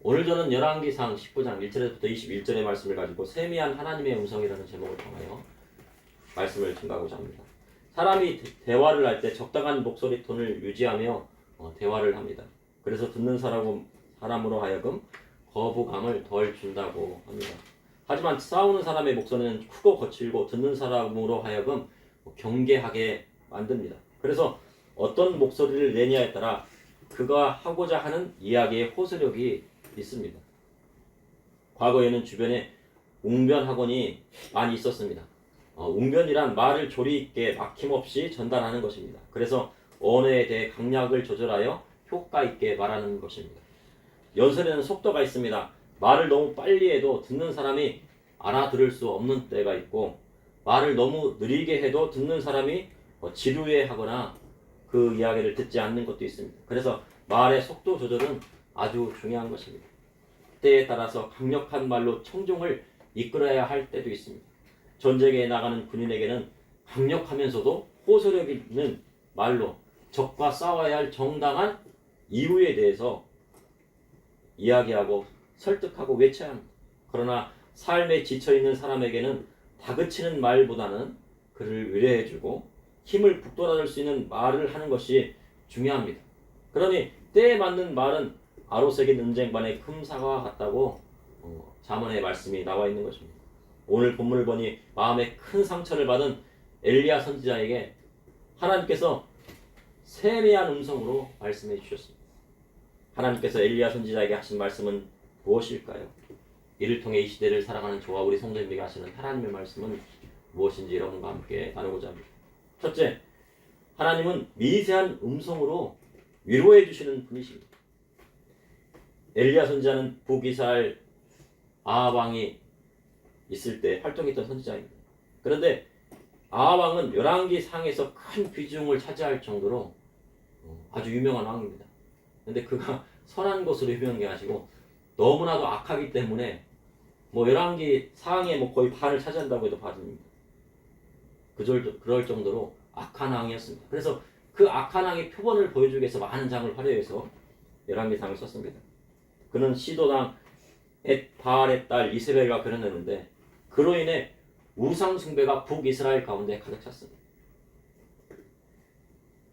오늘 저는 열왕기상 19장 1절부터 21절의 말씀을 가지고 세미한 하나님의 음성이라는 제목을 통하여 말씀을 증가하고자 합니다. 사람이 대화를 할 때 적당한 목소리 톤을 유지하며 대화를 합니다. 그래서 듣는 사람으로 하여금 거부감을 덜 준다고 합니다. 하지만 싸우는 사람의 목소리는 크고 거칠고 듣는 사람으로 하여금 경계하게 만듭니다. 그래서 어떤 목소리를 내냐에 따라 그가 하고자 하는 이야기의 호소력이 있습니다. 과거에는 주변에 웅변 학원이 많이 있었습니다. 웅변이란 말을 조리 있게 막힘없이 전달하는 것입니다. 그래서 언어에 대해 강약을 조절하여 효과 있게 말하는 것입니다. 연설에는 속도가 있습니다. 말을 너무 빨리 해도 듣는 사람이 알아들을 수 없는 때가 있고, 말을 너무 느리게 해도 듣는 사람이 지루해하거나 그 이야기를 듣지 않는 것도 있습니다. 그래서 말의 속도 조절은 아주 중요한 것입니다. 때에 따라서 강력한 말로 청중을 이끌어야 할 때도 있습니다. 전쟁에 나가는 군인에게는 강력하면서도 호소력 있는 말로 적과 싸워야 할 정당한 이유에 대해서 이야기하고 설득하고 외쳐야 합니다. 그러나 삶에 지쳐있는 사람에게는 다그치는 말보다는 그를 위로해주고 힘을 북돋아줄 수 있는 말을 하는 것이 중요합니다. 그러니 때에 맞는 말은 아로새긴 은쟁반의 금사와 같다고 잠언의 말씀이 나와 있는 것입니다. 오늘 본문을 보니 마음에 큰 상처를 받은 엘리야 선지자에게 하나님께서 세미한 음성으로 말씀해 주셨습니다. 하나님께서 엘리야 선지자에게 하신 말씀은 무엇일까요? 이를 통해 이 시대를 살아가는 저와 우리 성도님에게 하시는 하나님의 말씀은 무엇인지 여러분과 함께 나누고자 합니다. 첫째, 하나님은 미세한 음성으로 위로해 주시는 분이십니다. 엘리야 선지자는 북이스라엘 아합 왕이 있을 때 활동했던 선지자입니다. 그런데 아합 왕은 열왕기 상에서 큰 비중을 차지할 정도로 아주 유명한 왕입니다. 그런데 그가 선한 것으로 유명한 게 아니고 너무나도 악하기 때문에 열왕기 상의 거의 반을 차지한다고 해도 과언입니다. 그럴 정도로 악한 왕이었습니다. 그래서 그 악한 왕의 표본을 보여주기 위해서 많은 장을 활용해서 열왕기상을 썼습니다. 그는 시도당 바알의 딸 이세벨과 결혼했는데 그로 인해 우상 숭배가 북이스라엘 가운데 가득 찼습니다.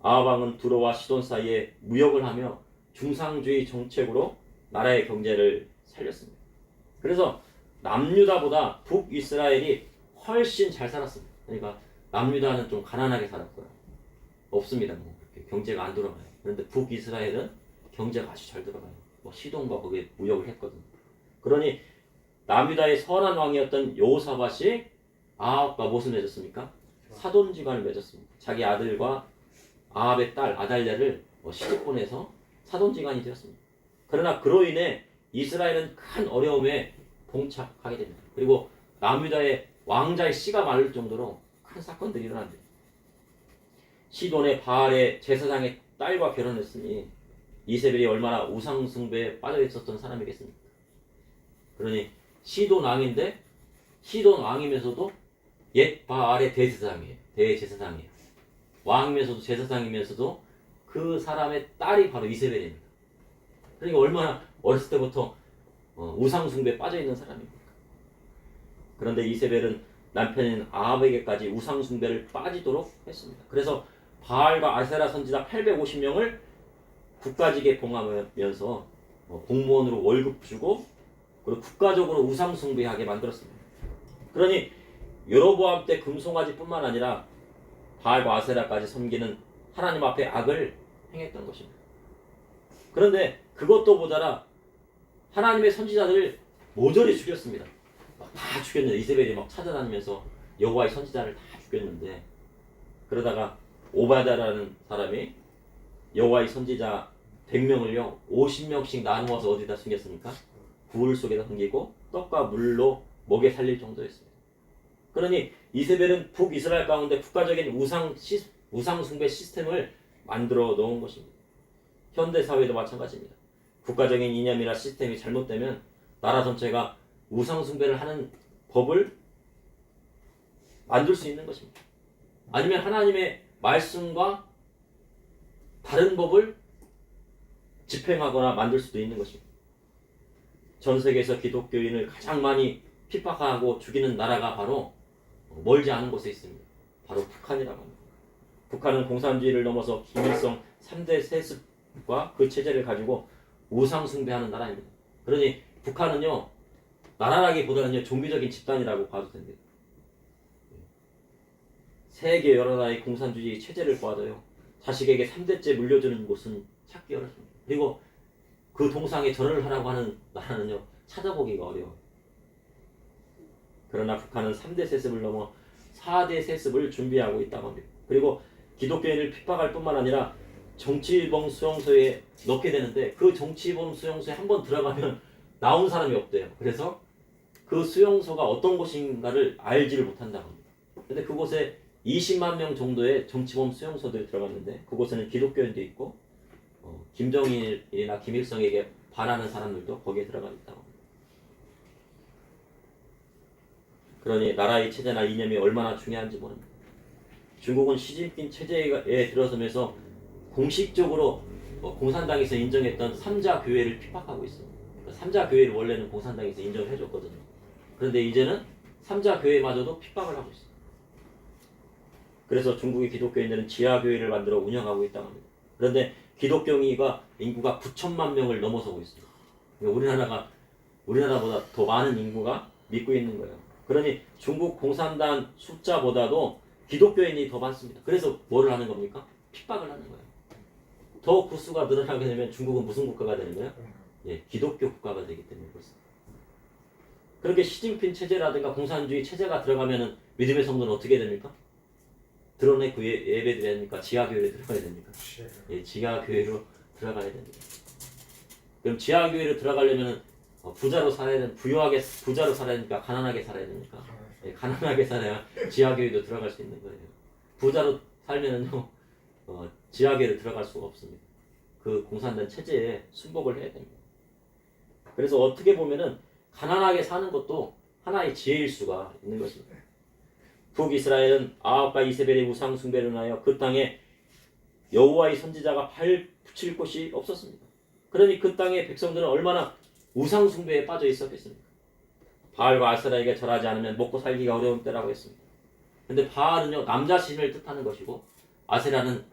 아합 왕은 두로와 시돈 사이에 무역을 하며 중상주의 정책으로 나라의 경제를 살렸습니다. 그래서 남유다보다 북이스라엘이 훨씬 잘 살았습니다. 그러니까 남유다는 좀 가난하게 살았고요. 없습니다. 경제가 안 돌아가요. 그런데 북이스라엘은 경제가 아주 잘 들어가요. 시돈과 거기에 무역을 했거든요. 그러니 남유다의 선한 왕이었던 여호사밧이 아합과 무엇을 맺었습니까? 사돈지간을 맺었습니다. 자기 아들과 아합의 딸 아달랴를 시집 보내서 사돈지간이 되었습니다. 그러나 그로 인해 이스라엘은 큰 어려움에 봉착하게 됩니다. 그리고 남유다의 왕자의 씨가 마를 정도로 큰 사건들이 일어납니다. 시돈의 바알의 제사장의 딸과 결혼했으니 이세벨이 얼마나 우상 숭배에 빠져 있었던 사람이겠습니까? 그러니 시돈 왕인데 시돈 왕이면서도 옛 바알의 대제사장이에요. 왕이면서도 제사장이면서도 그 사람의 딸이 바로 이세벨입니다. 그러니까 얼마나 어렸을 때부터 우상 숭배에 빠져 있는 사람입니까? 그런데 이세벨은 남편인 아합에게까지 우상 숭배를 빠지도록 했습니다. 그래서 바알과 아세라 선지자 850명을 국가직에 봉하면서 공무원으로 월급 주고 그리고 국가적으로 우상 숭배하게 만들었습니다. 그러니 여로보암 때 금송아지뿐만 아니라 바알과 아세라까지 섬기는 하나님 앞에 악을 행했던 것입니다. 그런데 그것도 모자라 하나님의 선지자들을 모조리 죽였습니다. 다 죽였는데 이세벨이 찾아다니면서 여호와의 선지자를 다 죽였는데 그러다가 오바다라는 사람이 여호와의 선지자 100명을요 50명씩 나누어서 어디다 숨겼습니까? 굴 속에다 숨기고 떡과 물로 먹여 살릴 정도였습니다. 그러니 이세벨은 북이스라엘 가운데 국가적인 우상 숭배 시스템을 만들어 놓은 것입니다. 현대 사회도 마찬가지입니다. 국가적인 이념이나 시스템이 잘못되면 나라 전체가 우상 숭배를 하는 법을 만들 수 있는 것입니다. 아니면 하나님의 말씀과 다른 법을 집행하거나 만들 수도 있는 것입니다. 전 세계에서 기독교인을 가장 많이 핍박하고 죽이는 나라가 바로 멀지 않은 곳에 있습니다. 바로 북한이라고 합니다. 북한은 공산주의를 넘어서 김일성 3대 세습과 그 체제를 가지고 우상 숭배하는 나라입니다. 그러니 북한은요, 나라라기보다는요, 종교적인 집단이라고 봐도 됩니다. 세계 여러 나라의 공산주의 체제를 보아도요, 자식에게 3대째 물려주는 곳은 찾기 어렵습니다. 그리고 그 동상에 절을 하라고 하는 나라는요, 찾아보기가 어려워요. 그러나 북한은 3대 세습을 넘어 4대 세습을 준비하고 있다고 합니다. 그리고 기독교인을 핍박할 뿐만 아니라 정치범 수용소에 넣게 되는데 그 정치범 수용소에 한번 들어가면 나온 사람이 없대요. 그래서 그 수용소가 어떤 곳인가를 알지를 못한다고 합니다. 근데 그곳에 20만 명 정도의 정치범 수용소들이 들어갔는데 그곳에는 기독교인도 있고 김정일이나 김일성에게 반하는 사람들도 거기에 들어가 있다고 합니다. 그러니 나라의 체제나 이념이 얼마나 중요한지 모릅니다. 중국은 시진핑 체제에 들어서면서 공식적으로 공산당에서 인정했던 삼자 교회를 핍박하고 있어요. 삼자 교회를 원래는 공산당에서 인정을 해줬거든요. 그런데 이제는 삼자 교회마저도 핍박을 하고 있어요. 그래서 중국의 기독교인들은 지하 교회를 만들어 운영하고 있다고 합니다. 그런데 기독교인가 인구가 9천만 명을 넘어서고 있습니다. 그러니까 우리나라보다 더 많은 인구가 믿고 있는 거예요. 그러니 중국 공산당 숫자보다도 기독교인이 더 많습니다. 그래서 뭐를 하는 겁니까? 핍박을 하는 거예요. 더 구수가 늘어나게 되면 중국은 무슨 국가가 되는 거예요? 예, 기독교 국가가 되기 때문에 그렇습니다. 그렇게 시진핑 체제라든가 공산주의 체제가 들어가면은 믿음의 성도는 어떻게 됩니까? 드러내 예배 드려야 됩니까? 지하교회로 들어가야 됩니까? 예, 지하교회로 들어가야 됩니다. 그럼 지하교회로 들어가려면 부자로 살아야 되는 부유하게 부자로 살아야 됩니까? 가난하게 살아야 됩니까? 예, 가난하게 살아야 지하교회도 들어갈 수 있는 거예요. 부자로 살면은요 지하교회로 들어갈 수가 없습니다. 그 공산당 체제에 순복을 해야 됩니다. 그래서 어떻게 보면은 가난하게 사는 것도 하나의 지혜일 수가 있는 것입니다. 북이스라엘은 아합과 이세벨의 우상 숭배를 하여 그 땅에 여호와의 선지자가 발 붙일 곳이 없었습니다. 그러니 그 땅의 백성들은 얼마나 우상 숭배에 빠져 있었겠습니까? 바알과 아세라에게 절하지 않으면 먹고 살기가 어려운 때라고 했습니다. 근데 바알은요 남자 신을 뜻하는 것이고 아세라는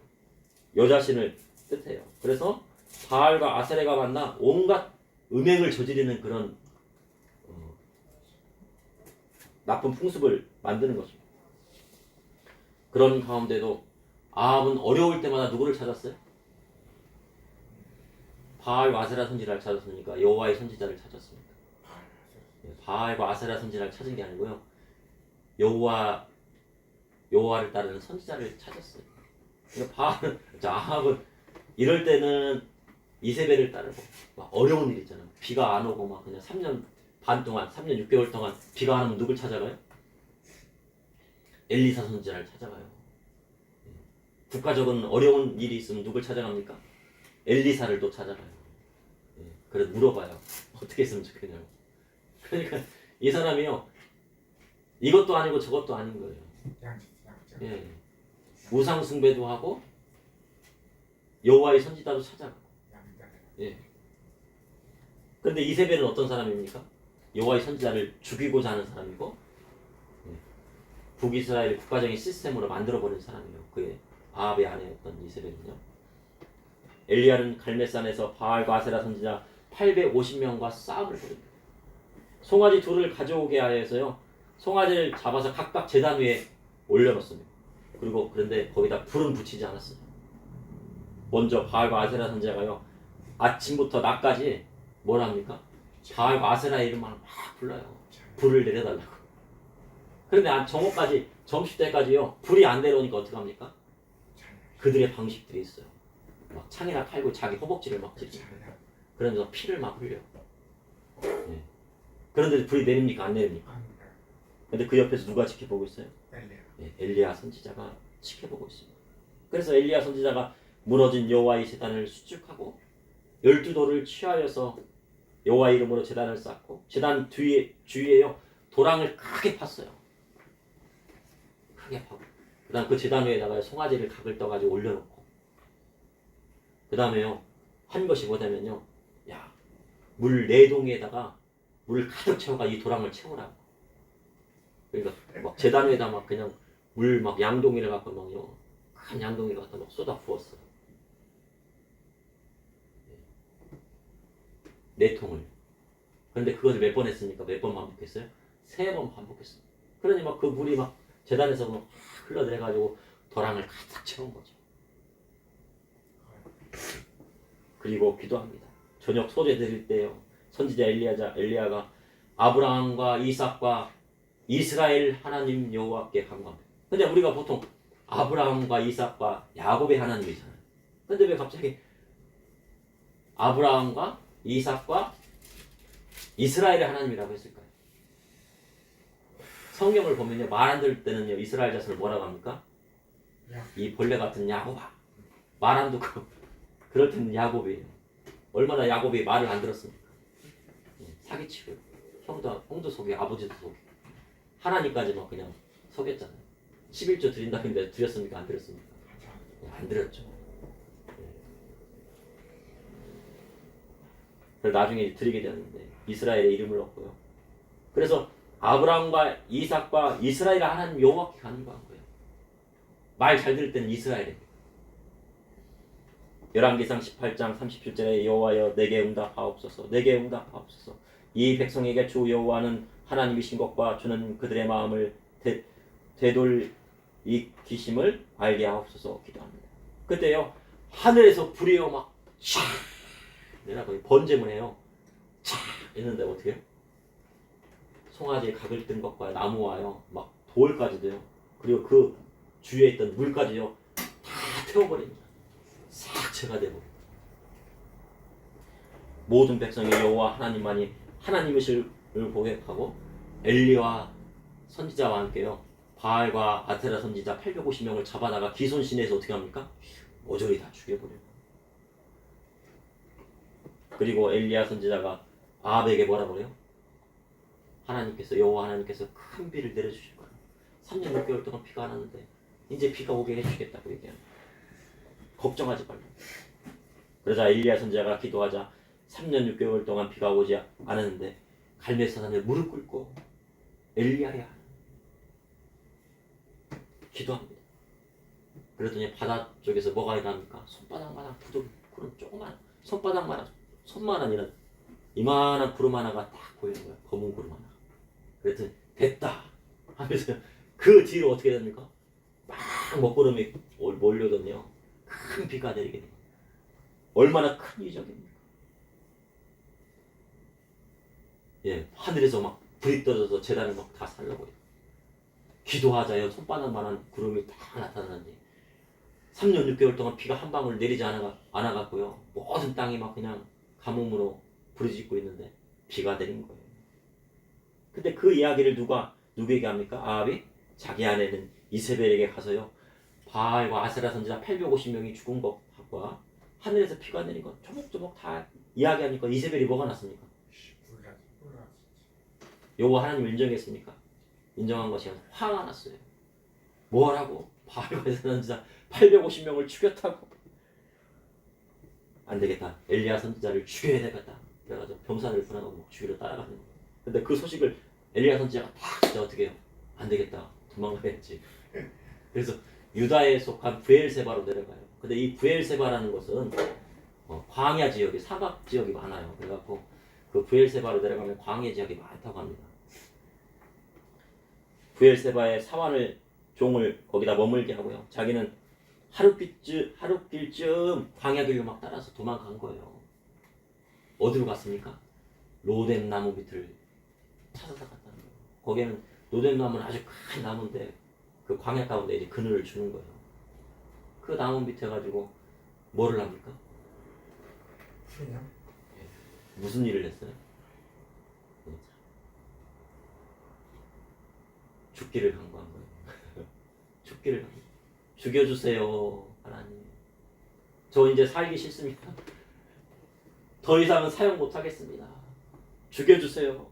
여자 신을 뜻해요. 그래서 바알과 아세라가 만나 온갖 음행을 저지르는 그런 나쁜 풍습을 만드는 것입니다. 그런 가운데도 아합은 어려울 때마다 누구를 찾았어요? 바알과 아세라 선지자를 찾았으니까 여호와의 선지자를 찾았습니다. 바알과 아세라 선지자를 찾은 게 아니고요. 여호와를 따르는 선지자를 찾았어요. 그러니까 아합은 이럴 때는 이세벨을 따르고 막 어려운 일 있잖아요. 비가 안 오고 막 그냥 3년 반 동안 3년 6개월 동안 비가 안 오면 누굴 찾아가요? 엘리사 선지자를 찾아가요. 국가적인 어려운 일이 있으면 누굴 찾아갑니까? 엘리사를 또 찾아가요. 그래서 물어봐요. 어떻게 했으면 좋겠냐고. 그러니까 이 사람이요. 이것도 아니고 저것도 아닌 거예요. 예. 우상 숭배도 하고 여호와의 선지자도 찾아가고. 예. 그런데 이세벨은 어떤 사람입니까? 여호와의 선지자를 죽이고자 하는 사람이고 북이스라엘 국가적인 시스템으로 만들어버린 사람이에요. 그의 아합의 아내였던 이세벨은요. 엘리야는 갈멜산에서 바알과 아세라 선지자 850명과 싸움을 벌입니다. 송아지 둘을 가져오게 하여서요. 송아지를 잡아서 각각 제단 위에 올려놓습니다. 그런데 거기다 불은 붙이지 않았어요. 먼저 바알과 아세라 선지자가요. 아침부터 낮까지 뭘 합니까? 바알과 아세라의 이름만 막 불러요. 불을 내려달라고. 그런데 정오까지 점심때까지요. 불이 안 내려오니까 어떡합니까? 그들의 방식들이 있어요. 막 창이나 칼고 자기 허벅지를 막 찌르고 그러면서 피를 막 흘려. 네. 그런데 불이 내립니까? 안 내립니까? 근데 그 옆에서 누가 지켜보고 있어요? 네, 엘리야 선지자가 지켜보고 있습니다. 그래서 엘리야 선지자가 무너진 여호와의 제단을 수축하고 12돌을 취하여서 여호와 이름으로 제단을 쌓고 제단 주위에요 도랑을 크게 팠어요. 크게 파고 그 다음 그 제단 위에다가 송아지를 각을 떠가지고 올려놓고 그 다음에요 한 것이 뭐냐면요 물 4동에다가 물을 가득 채워가 이 도랑을 채우라고. 그러니까 막 제단 위에다 막 그냥 물 막 양동이를 갖고 막요 큰 양동이를 갖다 막 쏟아 부었어. 4통을. 그런데 그것을 몇 번 했습니까? 몇 번 반복했어요? 3번 반복했어요. 그러니 막 그 물이 막 제단에서 막 흘러내려가지고 도랑을 가득 채운 거죠. 그리고 기도합니다. 저녁 소재 드릴 때요. 선지자 엘리야가 아브라함과 이삭과 이스라엘 하나님 여호와께 간구합니다. 근데 우리가 보통 아브라함과 이삭과 야곱의 하나님이잖아요. 근데 왜 갑자기 아브라함과 이삭과 이스라엘의 하나님이라고 했을까요? 성경을 보면요. 말 안 들을 때는요. 이스라엘 자손을 뭐라고 합니까? 이 벌레 같은 야곱아. 말 안 듣고 그럴 때는 야곱이에요. 얼마나 야곱이 말을 안 들었습니까? 사기치고 형도 속이 아버지도 속이 하나님까지 막 그냥 속였잖아요. 11조 드린다는데 드렸습니까? 안 드렸습니까? 안 드렸죠. 그래서 나중에 드리게 되었는데 이스라엘의 이름을 얻고요. 그래서 아브라함과 이삭과 이스라엘 하나님 여호와께 간구한 거예요. 말 잘 들을 때는 이스라엘에. 열왕기상 18장 37절에 여호와여 내게 응답하옵소서. 내게 응답하옵소서. 이 백성에게 주 여호와는 하나님이신 것과 주는 그들의 마음을 되돌이키심을 알게 하옵소서 기도합니다. 그때요 하늘에서 불이요 막 촥 내려가 번제물 해요. 촥 했는데 어떻게 해요? 송아지의 각을 뜬 것과 나무와요 막 돌까지도요. 그리고 그 주위에 있던 물까지요 다 태워버립니다. 삭제가 되고 모든 백성이 여호와 하나님만이 하나님이실 고백하고 엘리와 선지자와 함께요 바알과 아테라 선지자 850명을 잡아다가 기손신에서 어떻게 합니까? 모조리 다 죽여버려요. 그리고 엘리야 선지자가 아합에게 뭐라 그래요? 하나님께서 여호와 하나님께서 큰 비를 내려주실 거예요. 3년 6개월 동안 비가 안 왔는데 이제 비가 오게 해주겠다고 얘기합니다. 걱정하지 말라. 그러자 엘리야 선지자가 기도하자 3년 6개월 동안 비가 오지 않았는데 갈멜산에 무릎 꿇고 엘리야야 기도합니다. 그랬더니 바다 쪽에서 뭐가 일어납니까? 손바닥만한 구름 조그만 손바닥만한 손만한 이만한 구름 하나가 딱 보이는 거야. 검은 구름 하나. 그랬더니 됐다 하면서 그 뒤로 어떻게 됩니까? 막 먹구름이 몰려오더니요 큰 비가 내리게 됩니다. 얼마나 큰 이적입니까? 예, 하늘에서 막 불이 떨어져서 제단을 막 다 살려버려요. 기도하자요 손바닥만한 구름이 딱 나타나니 3년 6개월 동안 비가 한 방울 내리지 않아갖고요 모든 땅이 막 그냥 가뭄으로 부르짖고 있는데 비가 내린 거예요. 근데 그 이야기를 누구에게 합니까? 아합이 자기 아내는 이세벨에게 가서요 바알과 아세라 선지자 850명이 죽은 것과 하늘에서 비가 내린 것 조목조목 다 이야기하니까 이세벨이 뭐가 났습니까? 여호와 하나님 인정했습니까? 인정한 것이 아니라 화가 났어요. 뭐라고? 바알과 아세라 선지자 850명을 죽였다고? 안 되겠다. 엘리야 선지자를 죽여야 되겠다. 그래가지고 병사를 보내고 막 죽이러 따라가는 거예요. 근데 그 소식을 엘리야 선지자가 딱 진짜 어떻게 해요? 안 되겠다. 도망가야지. 그래서 유다에 속한 브엘세바로 내려가요. 근데 이 브엘세바라는 것은 광야 지역이 사막 지역이 많아요. 그래갖고 그 브엘세바로 내려가면 광야 지역이 많다고 합니다. 브엘세바의 사환을 종을 거기다 머물게 하고요. 자기는 하룻길쯤 광야길로 막 따라서 도망간 거예요. 어디로 갔습니까? 로뎀 나무 밑을 찾아서 갔다는 거예요. 거기에는 로뎀 나무는 아주 큰 나무인데 그 광야 가운데 이제 그늘을 주는 거예요. 그 나무 밑에 가지고 뭐를 합니까? 무슨 일을 했어요? 죽기를 간구한 거예요. 죽기를 간구. 죽여주세요, 하나님. 저 이제 살기 싫습니다. 더 이상은 사용 못하겠습니다. 죽여주세요.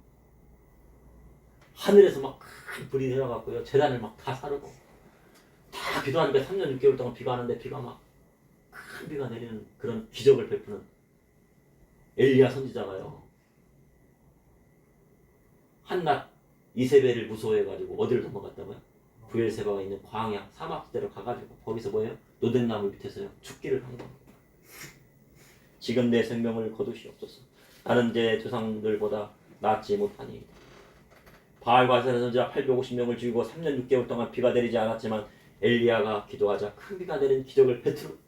하늘에서 막 큰 불이 내려갔고요. 제단을 막 다 사르고 다 기도하는데 3년 6개월 동안 비가 왔는데 비가 막 큰 비가 내리는 그런 기적을 베푸는 엘리야 선지자가요. 한낱 이세벨을 무서워해가지고 어디를 도망갔다고요? 부엘세바가 있는 광야 사막지대로 가가지고 거기서 뭐예요? 노덴나무 밑에서요 죽기를 한 겁니다. 지금 내 생명을 거두시옵소서. 나는 제 조상들보다 낫지 못하니. 바알과 아세라 선지자 850명을 죽이고 3년 6개월 동안 비가 내리지 않았지만 엘리야가 기도하자 큰 비가 내리는 기적을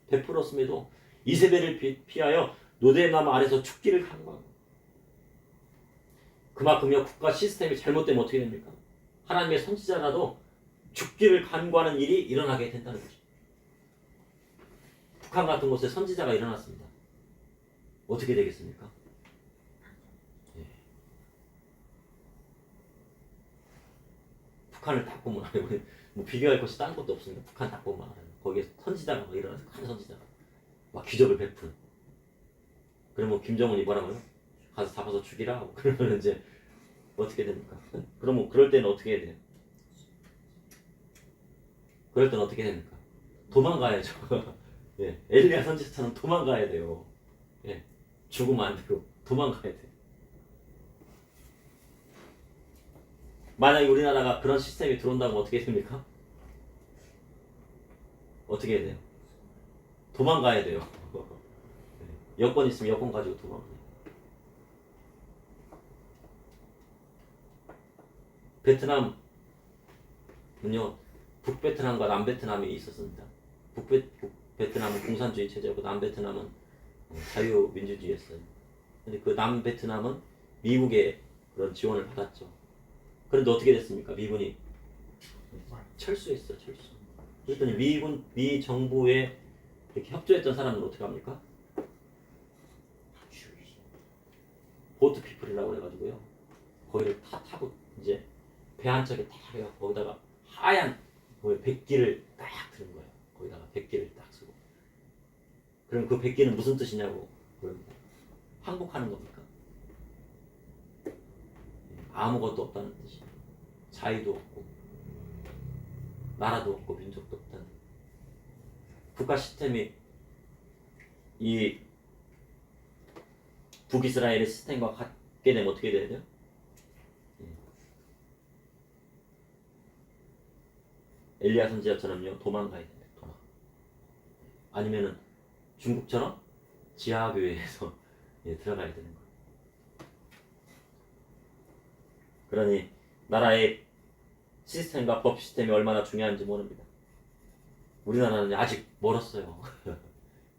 베풀었음에도 이세벨을 피하여 노덴나무 아래서 죽기를 간구합니다. 그만큼요 국가 시스템이 잘못되면 어떻게 됩니까? 하나님의 선지자라도 죽기를 간구하는 일이 일어나게 된다는 거죠. 북한 같은 곳에 선지자가 일어났습니다. 어떻게 되겠습니까? 예. 북한을 딱 보면 알아요. 뭐 비교할 것이 딴 것도 없습니다. 북한 딱 보면 알아요. 거기에 선지자가 막 일어나서 큰 선지자가 막 기적을 베푸는. 그러면 김정은이 뭐라고요? 가서 잡아서 죽이라. 그러면 이제 어떻게 됩니까? 그러면 그럴 때는 어떻게 해야 돼요? 그럴 때는 어떻게 됩니까? 도망가야죠. 예, 엘리야 선지자처럼 도망가야 돼요. 예, 죽으면 안 되고 도망가야 돼요. 만약에 우리나라가 그런 시스템이 들어온다면 어떻게 됩니까? 어떻게 해야 돼요? 도망가야 돼요. 여권 있으면 여권 가지고 도망가요. 베트남은요 북베트남과 남베트남이 있었습니다. 북베트남은 공산주의 체제고 남베트남은 자유민주주의였어요. 근데 그 남베트남은 미국의 그런 지원을 받았죠. 그런데 어떻게 됐습니까? 미군이 철수했어요. 철수. 그랬더니 미 정부에 이렇게 협조했던 사람은 어떻게 합니까? 보트피플이라고 해가지고요. 거기를 다 타고 이제 배 한 척에 딱 해가 거기다가 하얀 백기를 딱 드는 거예요. 거기다가 백기를 딱 쓰고. 그럼 그 백기는 무슨 뜻이냐고 그럽니다. 항복하는 겁니까? 아무것도 없다는 뜻이에요. 자유도 없고 나라도 없고 민족도 없다는. 국가 시스템이 이 북이스라엘의 시스템과 같게 되면 어떻게 돼야 돼요? 엘리야 선지자처럼요 도망가야 돼요. 도망. 아니면은 중국처럼 지하교회에서 들어가야 되는 거예요. 그러니 나라의 시스템과 법 시스템이 얼마나 중요한지 모릅니다. 우리나라는 아직 멀었어요.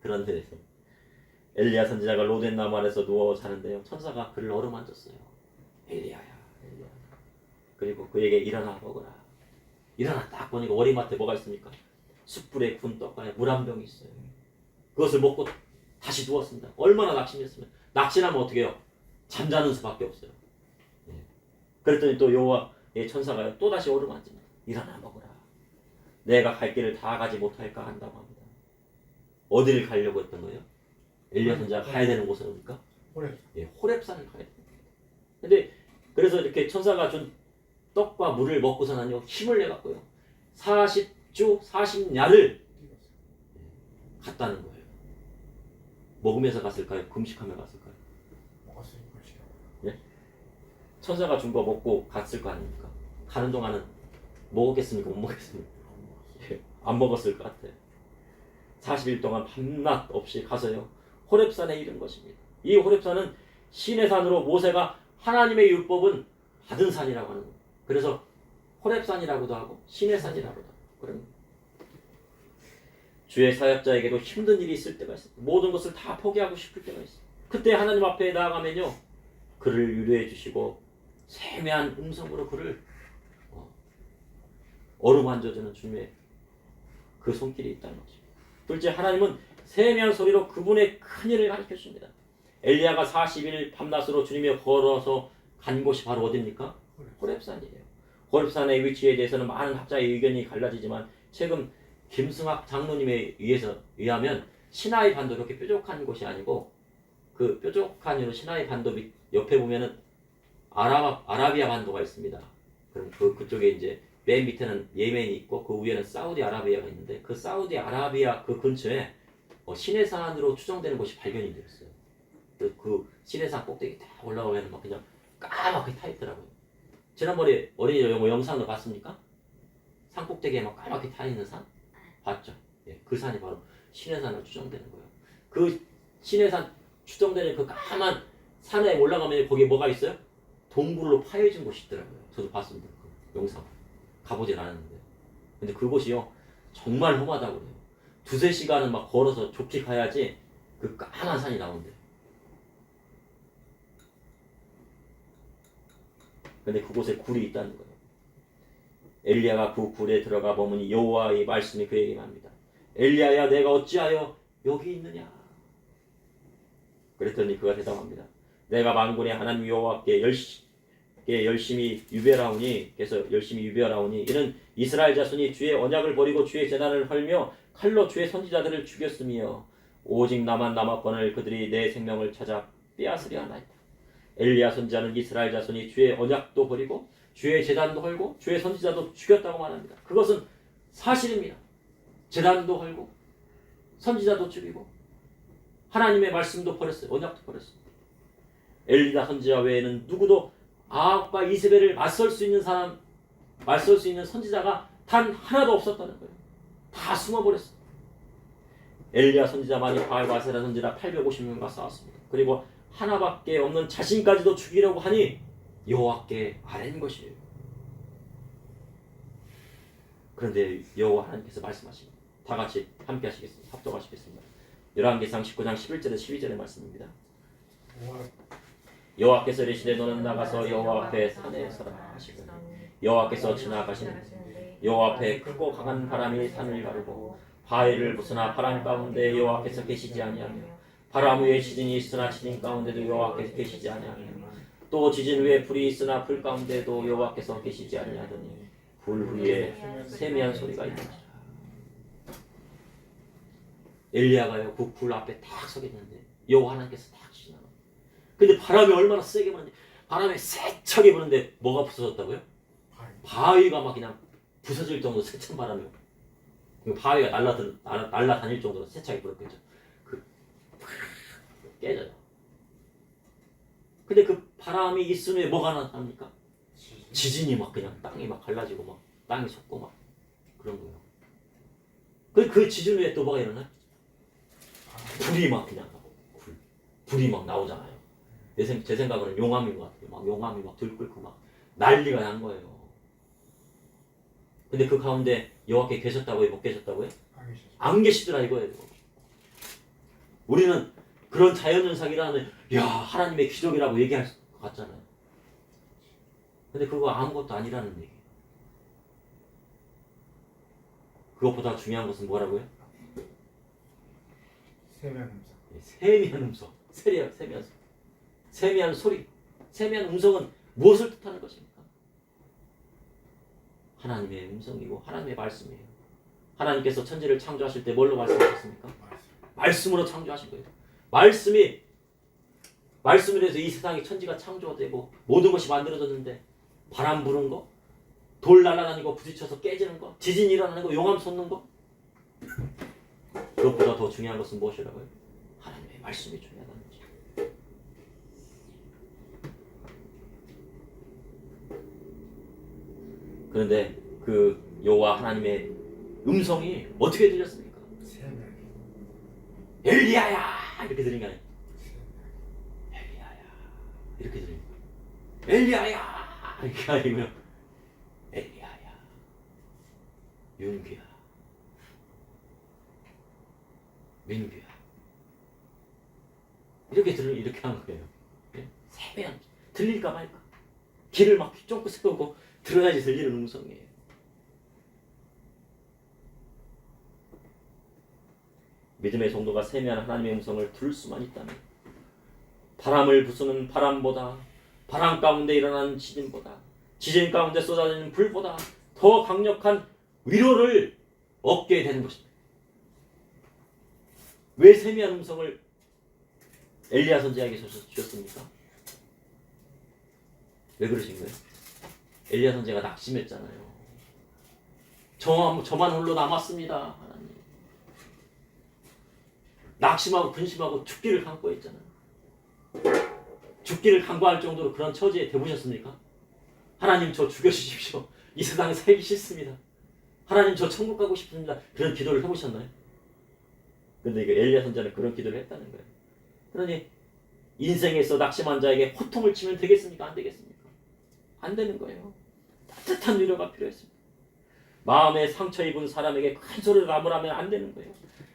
그런데 엘리야 선지자가 로덴 나무 아래서 누워 자는데요. 천사가 그를 어루만졌어요. 엘리야야, 엘리야. 그리고 그에게 일어나 먹으라. 일어나 딱 보니까 머리맡에 뭐가 있습니까? 숯불에 구운 떡과 물 한 병이 있어요. 그것을 먹고 다시 누웠습니다. 얼마나 낙심했으면. 낙심하면 어떻게 해요? 잠자는 수밖에 없어요. 예. 그랬더니 또 여호와의 천사가 또 다시 어루만집니다. 일어나 먹으라. 내가 갈 길을 다 가지 못할까 한다고 합니다. 어디를 가려고 했던 거예요? 엘리야 선지자가 가야 되는 곳은 어디입니까? 호렙산을 가야 됩니다. 근데 그래서 이렇게 천사가 준 떡과 물을 먹고서는요 힘을 내갖고요 40주 40야를 갔다는 거예요. 먹으면서 갔을까요? 금식하며 갔을까요? 예? 천사가 준 거 먹고 갔을 거 아닙니까? 가는 동안은 먹었겠습니까? 못 먹겠습니까? 안 먹었을 것 같아요. 40일 동안 밤낮 없이 가서요 호렙산에 이른 것입니다. 이 호렙산은 신의 산으로 모세가 하나님의 율법은 받은 산이라고 하는 거예요. 그래서 호렙산이라고도 하고 신의 산이라고도 하고 그런 주의 사역자에게도 힘든 일이 있을 때가 있어요. 모든 것을 다 포기하고 싶을 때가 있어요. 그때 하나님 앞에 나아가면요 그를 위로해 주시고 세미한 음성으로 그를 어루만져주는 주님의 그 손길이 있다는 거죠. 둘째, 하나님은 세미한 소리로 그분의 큰 일을 가르쳐 줍니다. 엘리야가 40일 밤낮으로 주님이 걸어서 간 곳이 바로 어디입니까? 호렙산이에요. 호렙산의 위치에 대해서는 많은 학자의 의견이 갈라지지만 최근 김승학 장로님에 의하면 시나이 반도 그렇게 뾰족한 곳이 아니고 그 뾰족한 이유 시나이 반도 밑 옆에 보면은 아라비아 반도가 있습니다. 그럼 그쪽에 이제 맨 밑에는 예멘이 있고 그 위에는 사우디아라비아가 있는데 그 사우디아라비아 그 근처에 시내산으로 추정되는 곳이 발견이 되었어요. 그 시내산 꼭대기 딱 올라오면 막 그냥 까맣게 타 있더라고요. 지난번에 어린이 영상을 봤습니까? 산꼭대기에 막 까맣게 타 있는 산 봤죠? 예, 그 산이 바로 신해산으로 추정되는 거예요. 그 신해산 추정되는 그 까만 산에 올라가면 거기에 뭐가 있어요? 동굴로 파여진 곳이 있더라고요. 저도 봤습니다. 그 영상 가보진 않았는데, 근데 그곳이요 정말 험하다고 그래요. 두세 시간은 막 걸어서 좋게 가야지 그 까만 산이 나온대요. 근데 그곳에 굴이 있다는 거예요. 엘리야가 그 굴에 들어가 머무니 여호와의 말씀이 그에게 합니다. 엘리야야, 내가 어찌하여 여기 있느냐? 그랬더니 그가 대답합니다. 내가 만군의 하나님 여호와께 열심히 유배하오니, 그래서 열심히 유배하오니 이는 이스라엘 자손이 주의 언약을 버리고 주의 제단을 헐며 칼로 주의 선지자들을 죽였으며 오직 나만 남았거늘 그들이 내 생명을 찾아 빼앗으려 하나이다. 엘리야 선지자는 이스라엘 자손이 주의 언약도 버리고 주의 제단도 헐고 주의 선지자도 죽였다고 말합니다. 그것은 사실입니다. 제단도 헐고 선지자도 죽이고 하나님의 말씀도 버렸어요. 언약도 버렸어요. 엘리야 선지자 외에는 누구도 아합과 이세벨을 맞설 수 있는 사람, 맞설 수 있는 선지자가 단 하나도 없었다는 거예요. 다 숨어버렸어요. 엘리야 선지자만이 바알과 아세라 선지자 850명과 싸웠습니다. 그리고 하나밖에 없는 자신까지도 죽이려고 하니 여호와께 아뢰는 것이에요. 그런데 여호와 하나님께서 말씀하십니다. 다 같이 함께 하시겠습니다. 합독하시겠습니다. 열왕기상 19장 11절에서 12절의 말씀입니다. 여호와께서 이르시되 너는 나가서 여호와 앞에 산에 서라 하시더니 여호와께서 지나가시는 여호와 앞에 크고 강한 바람이 산을 가르고 바위를 부수나 바람 가운데 여호와께서 계시지 아니하며 바람 위에 지진이 있으나 지진 가운데도 여호와께서 계시지 아니하며 또 지진 위에 불이 있으나 불 가운데도 여호와께서 계시지 아니하더니 불 위에 세미한 소리가 있는지라. 엘리야가요 그 불 앞에 딱 서 있는데 여호와 하나님께서 딱 지나가. 근데 바람이 얼마나 세게 부는지, 바람이 세차게 부는데 뭐가 부서졌다고요? 바위가 막 그냥 부서질 정도로 세찬 바람이요. 바위가 날아다닐 정도로 세차게 불었겠죠. 깨져요. 근데 그 바람이 있으면 왜 뭐가 나타납니까? 지진이 막 그냥 땅이 막 갈라지고 막 땅이 솟고 막 그런 거예요. 그 지진 후에 또 뭐가 일어나요? 불이 막 그냥 불이 막 나오잖아요. 제 생각으로는 용암인 것 같아요. 막 용암이 막 들끓고 막 난리가 난 거예요. 근데 그 가운데 여호와께 계셨다고요? 못 계셨다고요? 안 계시더라 이거예요. 우리는 그런 자연현상이라는 야 하나님의 기적이라고 얘기할 것 같잖아요. 근데 그거 아무것도 아니라는 얘기예요. 그것보다 중요한 것은 뭐라고요? 세미한 음성. 세미한 음성. 세미한 소리. 세미한 음성은 무엇을 뜻하는 것입니까? 하나님의 음성이고 하나님의 말씀이에요. 하나님께서 천지를 창조하실 때 뭘로 말씀하셨습니까? 말씀으로 창조하신 거예요. 말씀으로 해서 이 세상에 천지가 창조되고 모든 것이 만들어졌는데 바람 부는 거, 돌 날아다니고 부딪혀서 깨지는 거, 지진이 일어나는 거, 용암 솟는 거, 그것보다 더 중요한 것은 무엇이라고요? 하나님의 말씀이 중요하다는 거죠. 그런데 그 여호와 하나님의 음성이 어떻게 들렸습니까? 엘리야야 이렇게 들린 게 아니에요. 엘리야야 이렇게 들린 거예요. 엘리야야 이렇게 아니고요. 엘리야야 윤규야 민규야 이렇게 한 거예요. 세면 들릴까 말까 귀를 막 쫑긋 세우고 들어야지 들리는 음성이에요. 믿음의 성도가 세미한 하나님의 음성을 들을 수만 있다면 바람을 부수는 바람보다 바람 가운데 일어나는 지진보다 지진 가운데 쏟아지는 불보다 더 강력한 위로를 얻게 되는 것입니다. 왜 세미한 음성을 엘리야 선지자에게 주셨습니까? 왜 그러신 거예요? 엘리야 선지자가 낙심했잖아요. 저만 홀로 남았습니다. 하나님. 낙심하고 근심하고 죽기를 강구했잖아요. 죽기를 강구할 정도로 그런 처지에 대보셨습니까? 하나님 저 죽여주십시오. 이 세상에 살기 싫습니다. 하나님 저 천국 가고 싶습니다. 그런 기도를 해보셨나요? 근데 이거 엘리야 선지자는 그런 기도를 했다는 거예요. 그러니 인생에서 낙심한 자에게 호통을 치면 되겠습니까? 안 되겠습니까? 안 되는 거예요. 따뜻한 위로가 필요했습니다. 마음에 상처 입은 사람에게 큰 소리를 나무라면 안 되는 거예요.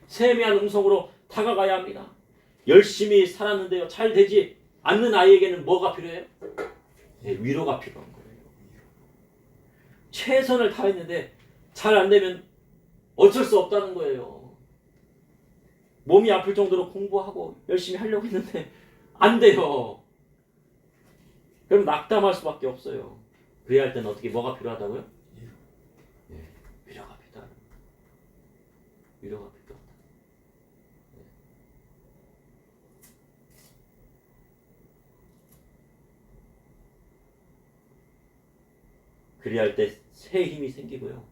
세미한 음성으로 다가가야 합니다. 열심히 살았는데요, 잘 되지 않는 아이에게는 뭐가 필요해요? 네, 위로가 필요한 거예요. 최선을 다했는데 잘 안 되면 어쩔 수 없다는 거예요. 몸이 아플 정도로 공부하고 열심히 하려고 했는데 안 돼요. 그럼 낙담할 수밖에 없어요. 그래야 할 때는 어떻게 뭐가 필요하다고요? 네, 위로가 필요하다. 위로가 필요하다. 네. 그래야 할 때 새 힘이 생기고요.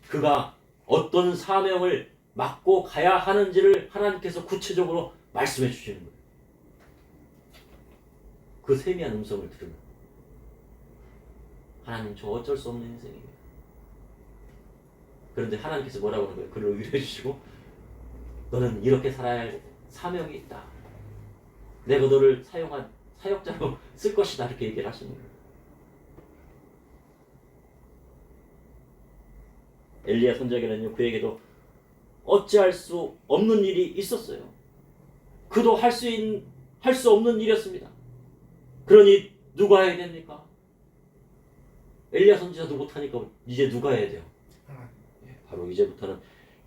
그가 어떤 사명을 맡고 가야 하는지를 하나님께서 구체적으로 말씀해 주시는 거예요. 그 세미한 음성을 들으면 하나님 저 어쩔 수 없는 인생입니다. 그런데 하나님께서 뭐라고 하는 거예요? 그를 위로해 주시고 너는 이렇게 살아야 할 사명이 있다. 내가 너를 사용한 사역자로 쓸 것이다. 이렇게 얘기를 하시는 거예요. 엘리야 선지자에게는요, 그에게도 어찌할 수 없는 일이 있었어요. 그도 할 수 없는 일이었습니다. 그러니 누가 해야 됩니까? 엘리야 선지자도 못하니까 이제 누가 해야 돼요? 바로 이제부터는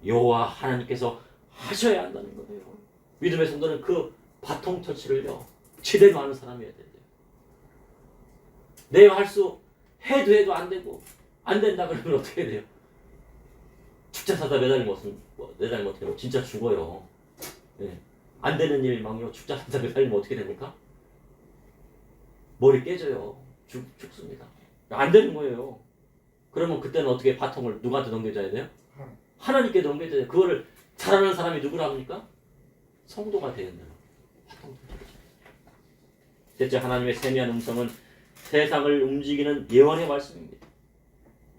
여호와 하나님께서 하셔야 한다는 거예요. 믿음의 성도는 그 바통 터치를요, 제대로 하는 사람이어야 돼요. 내가 해도 안 되고 안 된다 그러면 어떻게 해야 돼요? 축제 사다 매달리면 어떻게 해요? 진짜 죽어요. 네. 안 되는 일망요. 축제 사다 매달리면 어떻게 됩니까? 머리 깨져요. 죽습니다. 안 되는 거예요. 그러면 그때는 어떻게 바통을 누구한테 넘겨줘야 돼요? 하나님께 넘겨줘야 돼요. 그거를 잘하는 사람이 누구랍니까? 성도가 되는 대로 바통 터치를. 셋째, 하나님의 세미한 음성은 세상을 움직이는 예언의 말씀입니다.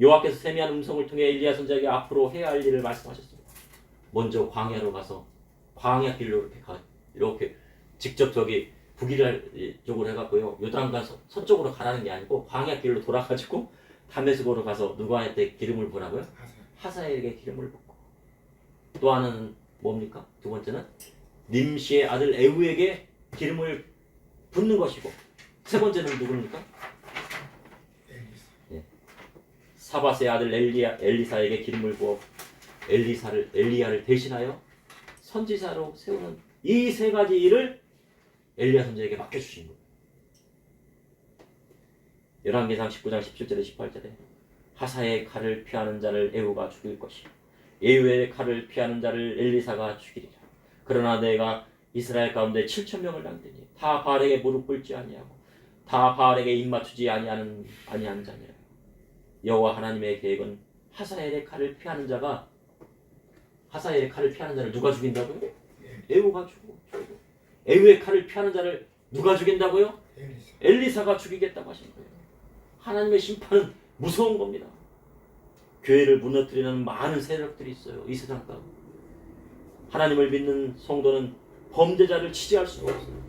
여호와께서 세미한 음성을 통해 엘리야 선지자에게 앞으로 해야 할 일을 말씀하셨습니다. 먼저 광야로 가서 광야 길로 이렇게 직접 북이랄 쪽으로 해갖고요, 요단강 서쪽으로 가라는 게 아니고 광야 길로 돌아가지고 다메섹으로 가서 누구한테 기름을 부라고요? 하사엘에게 기름을 붓고, 또 하나는 뭡니까? 두 번째는 님시의 아들 에후에게 기름을 붓는 것이고, 세 번째는 누굽니까? 사밧의 아들 엘리사에게 기름을 부어 엘리야를 대신하여 선지자로 세우는 이 세 가지 일을 엘리야 선지자에게 맡겨주신 거예요. 열왕기상 19장 17절에 18절에 하사의 칼을 피하는 자를 에후가 죽일 것이요 에후의 칼을 피하는 자를 엘리사가 죽이리라. 그러나 내가 이스라엘 가운데 7,000명을 남기니 다 바알에게 무릎 꿇지 아니하고 다 바알에게 입 맞추지 아니하는 자니라. 여호와 하나님의 계획은 하사엘의 칼을 피하는 자를 누가 죽인다고요? 에후가 죽이고, 에후의 칼을 피하는 자를 누가 죽인다고요? 엘리사가 죽이겠다고 하신 거예요. 하나님의 심판은 무서운 겁니다. 교회를 무너뜨리는 많은 세력들이 있어요. 이 세상 가운데. 하나님을 믿는 성도는 범죄자를 지지할 수가 없어요.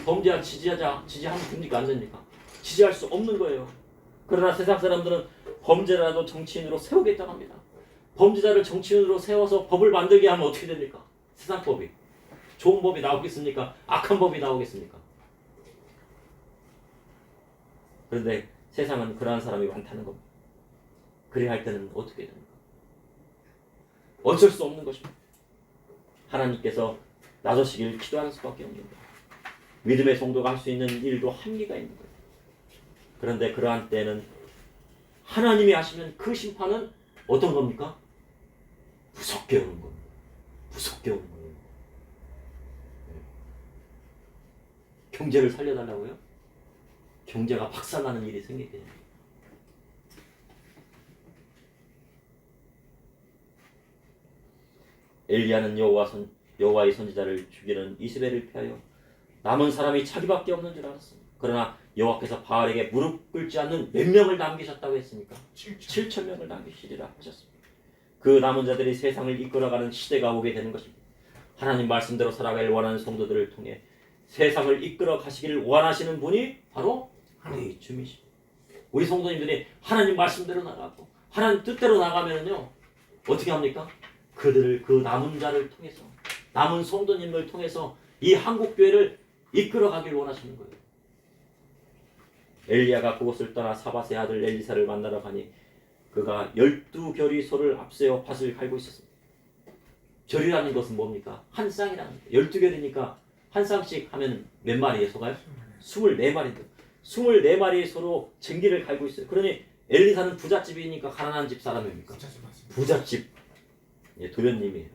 범죄자 지지하면 됩니까? 안 됩니까? 지지할 수 없는 거예요. 그러나 세상 사람들은 범죄라도 정치인으로 세우겠다고 합니다. 범죄자를 정치인으로 세워서 법을 만들게 하면 어떻게 됩니까? 세상 법이. 좋은 법이 나오겠습니까? 악한 법이 나오겠습니까? 그런데 세상은 그러한 사람이 많다는 겁니다. 그래야 할 때는 어떻게 됩니까? 어쩔 수 없는 것입니다. 하나님께서 나서시길 기도하는 수밖에 없는 거예요. 믿음의 성도가 할 수 있는 일도 한계가 있는 거예요. 그런데 그러한 때는 하나님이 하시면 그 심판은 어떤 겁니까? 무섭게 오는 겁니다. 무섭게 오는 거예요. 경제를 살려달라고요? 경제가 박살나는 일이 생기게 됩니다. 엘리야는 여호와의 선지자를 죽이는 이스벨을 피하여 남은 사람이 자기밖에 없는 줄 알았습니다. 그러나 여호와께서 바알에게 무릎 꿇지 않는 몇 명을 남기셨다고 했습니까? 7천. 7천 명을 남기시리라 하셨습니다. 그 남은 자들이 세상을 이끌어가는 시대가 오게 되는 것입니다. 하나님 말씀대로 살아가길 원하는 성도들을 통해 세상을 이끌어 가시기를 원하시는 분이 바로 우리 주님이십니다. 우리 성도님들이 하나님 말씀대로 나가고 하나님 뜻대로 나가면요 어떻게 합니까? 그들을 그 남은 자를 통해서 남은 성도님을 통해서 이 한국 교회를 이끌어 가길 원하시는 거예요. 엘리야가 그곳을 떠나 사밧의 아들 엘리사를 만나러 가니 그가 12결의 소를 앞세워 밭을 갈고 있었습니다. 결이라는 것은 뭡니까? 한 쌍이라는 거예요. 12결이니까 한 쌍씩 하면 몇 마리의 소가요? 24마리인데 24마리의 소로 쟁기를 갈고 있어요. 그러니 엘리사는 부잣집이니까 가난한 집 사람입니까? 부잣집 도련님이에요.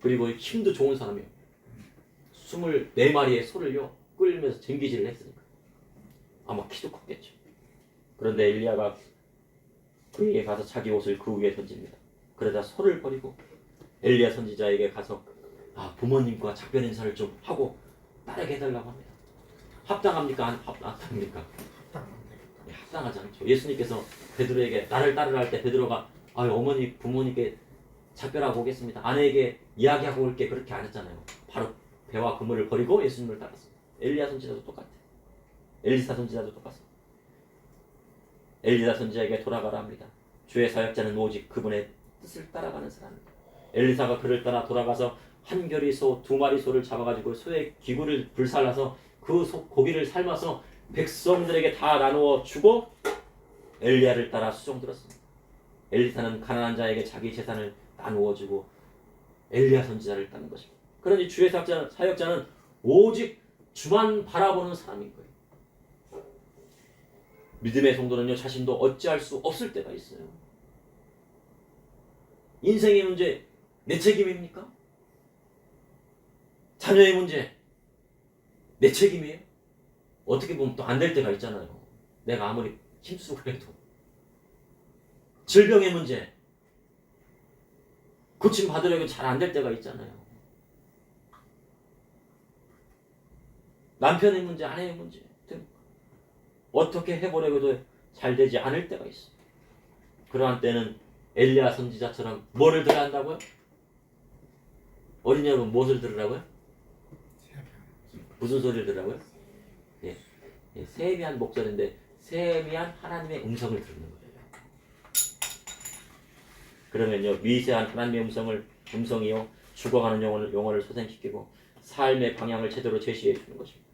그리고 힘도 좋은 사람이에요. 24마리의 소를요 끌면서 쟁기질을 했으니까 아마 키도 컸겠죠. 그런데 엘리야가 그에게 가서 자기 옷을 그 위에 던집니다. 그러자 소를 버리고 엘리야 선지자에게 가서 부모님과 작별 인사를 좀 하고 따르게 해달라고 합니다. 합당합니까? 안 합당합니까? 합당하지 않죠. 예수님께서 베드로에게 나를 따르라 할 때 베드로가 어머니 부모님께 작별하고 오겠습니다. 아내에게 이야기하고 올게 그렇게 안 했잖아요. 바로 배와 그물을 버리고 예수님을 따랐습니다. 엘리야 선지자도 똑같아. 엘리사 선지자도 똑같습니다. 엘리사 선지자에게 돌아가라 합니다. 주의 사역자는 오직 그분의 뜻을 따라가는 사람입니다. 엘리사가 그를 따라 돌아가서 한 결의 소 2마리 소를 잡아가지고 소의 기구를 불살라서 그 고기를 삶아서 백성들에게 다 나누어 주고 엘리야를 따라 수종 들었습니다. 엘리사는 가난한 자에게 자기 재산을 나누어 주고 엘리야 선지자를 따는 것입니다. 그러니 주의 사역자는 오직 주만 바라보는 사람인 거예요. 믿음의 성도는요 자신도 어찌할 수 없을 때가 있어요. 인생의 문제 내 책임입니까? 자녀의 문제 내 책임이에요? 어떻게 보면 또 안 될 때가 있잖아요. 내가 아무리 힘쓰고 해도. 질병의 문제 고침 받으려고 잘 안 될 때가 있잖아요. 남편의 문제, 아내의 문제 등 어떻게 해보려고도 잘 되지 않을 때가 있어요. 그러한 때는 엘리야 선지자처럼 뭐를 들어야 한다고요? 어린 여러분 무엇을 들으라고요? 무슨 소리를 들으라고요? 세미한 목소리인데 세미한 하나님의 음성을 듣는 거예요. 그러면요 미세한 하나님의 음성이요 죽어가는 영혼을 소생시키고 삶의 방향을 제대로 제시해 주는 것입니다.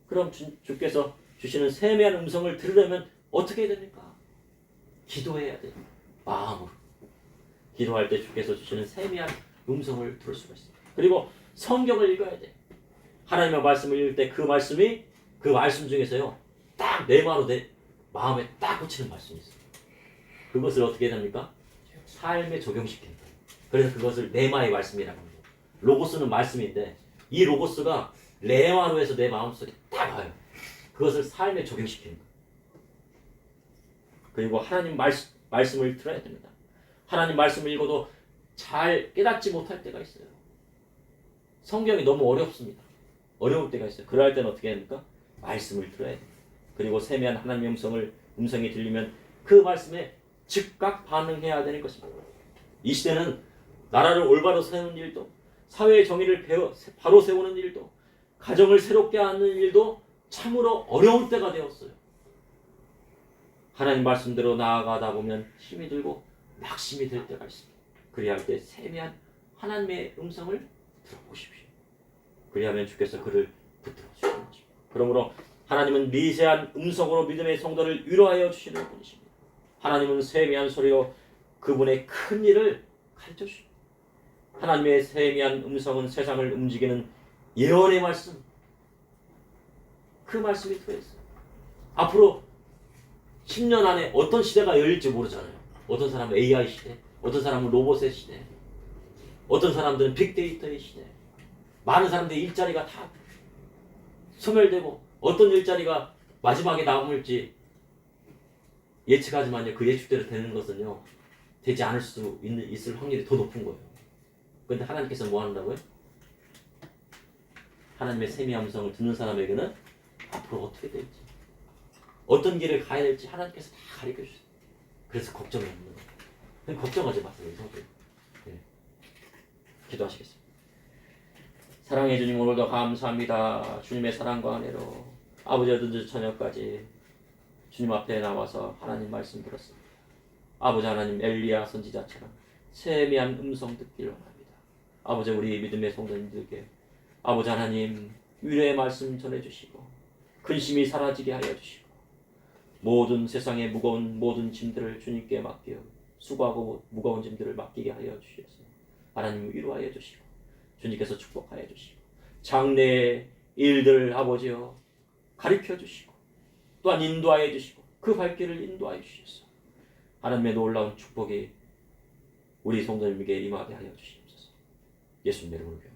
그럼 주께서 주시는 세미한 음성을 들으려면 어떻게 해야 됩니까? 기도해야 돼요. 마음으로 기도할 때 주께서 주시는 세미한 음성을 들을 수가 있습니다. 그리고 성경을 읽어야 돼요. 하나님의 말씀을 읽을 때 그 말씀이 그 말씀 중에서요 딱 내 마음에 딱 꽂히는 말씀이 있어요. 그것을 어떻게 해야 됩니까? 삶에 적용시킨다. 그래서 그것을 레마의 말씀이라고 합니다. 로고스는 말씀인데 이 로고스가 레마로 해서 내 마음속에 딱 와요. 그것을 삶에 적용시키는 거예요. 그리고 하나님 말씀을 들어야 됩니다. 하나님 말씀을 읽어도 잘 깨닫지 못할 때가 있어요. 성경이 너무 어렵습니다. 어려울 때가 있어요. 그럴 때는 어떻게 해야 됩니까? 말씀을 들어야 돼요. 그리고 세미한 하나님의 음성이 들리면 그 말씀에 즉각 반응해야 되는 것입니다. 이 시대는 나라를 올바로 세우는 일도 사회의 정의를 바로 세우는 일도 가정을 새롭게 하는 일도 참으로 어려운 때가 되었어요. 하나님 말씀대로 나아가다 보면 힘이 들고 낙심이 될 때가 있습니다. 그리할 때 세미한 하나님의 음성을 들어보십시오. 그리하면 주께서 그를 붙들어 주시는 것입니다. 그러므로 하나님은 미세한 음성으로 믿음의 성도를 위로하여 주시는 분이십니다. 하나님은 세미한 소리로 그분의 큰 일을 가르쳐 주십니다. 하나님의 세미한 음성은 세상을 움직이는 예언의 말씀, 그 말씀이 들어있어요. 앞으로 10년 안에 어떤 시대가 열릴지 모르잖아요. 어떤 사람은 AI 시대, 어떤 사람은 로봇의 시대, 어떤 사람들은 빅데이터의 시대. 많은 사람들의 일자리가 다 소멸되고 어떤 일자리가 마지막에 남을지 예측하지만요. 그 예측대로 되는 것은요. 되지 않을 수 있을 확률이 더 높은 거예요. 그런데 하나님께서 뭐 한다고요? 하나님의 세미한 음성을 듣는 사람에게는 앞으로 어떻게 될지, 어떤 길을 가야 될지 하나님께서 다 가르쳐 주세요. 그래서 걱정이 없는 거예요. 걱정하지 마세요, 성도님. 네. 기도하시겠습니다. 사랑해 주님, 오늘도 감사합니다. 주님의 사랑과 은혜로 아버지 어두운 저녁까지 주님 앞에 나와서 하나님 말씀 들었습니다. 아버지 하나님, 엘리야 선지자처럼 세미한 음성 듣기를 원합니다. 아버지, 우리 믿음의 성도님들께 아버지 하나님 위로의 말씀 전해주시고 근심이 사라지게 하여 주시고 모든 세상의 무거운 모든 짐들을 주님께 맡겨 수고하고 무거운 짐들을 맡기게 하여 주셔서 하나님 위로하여 주시고 주님께서 축복하여 주시고 장래의 일들을 아버지여 가르쳐 주시고 또한 인도하여 주시고 그 발길을 인도하여 주셔서 하나님의 놀라운 축복이 우리 성도님에게 임하게 하여 주시옵소서. 예수님 이름으로 기도합니다.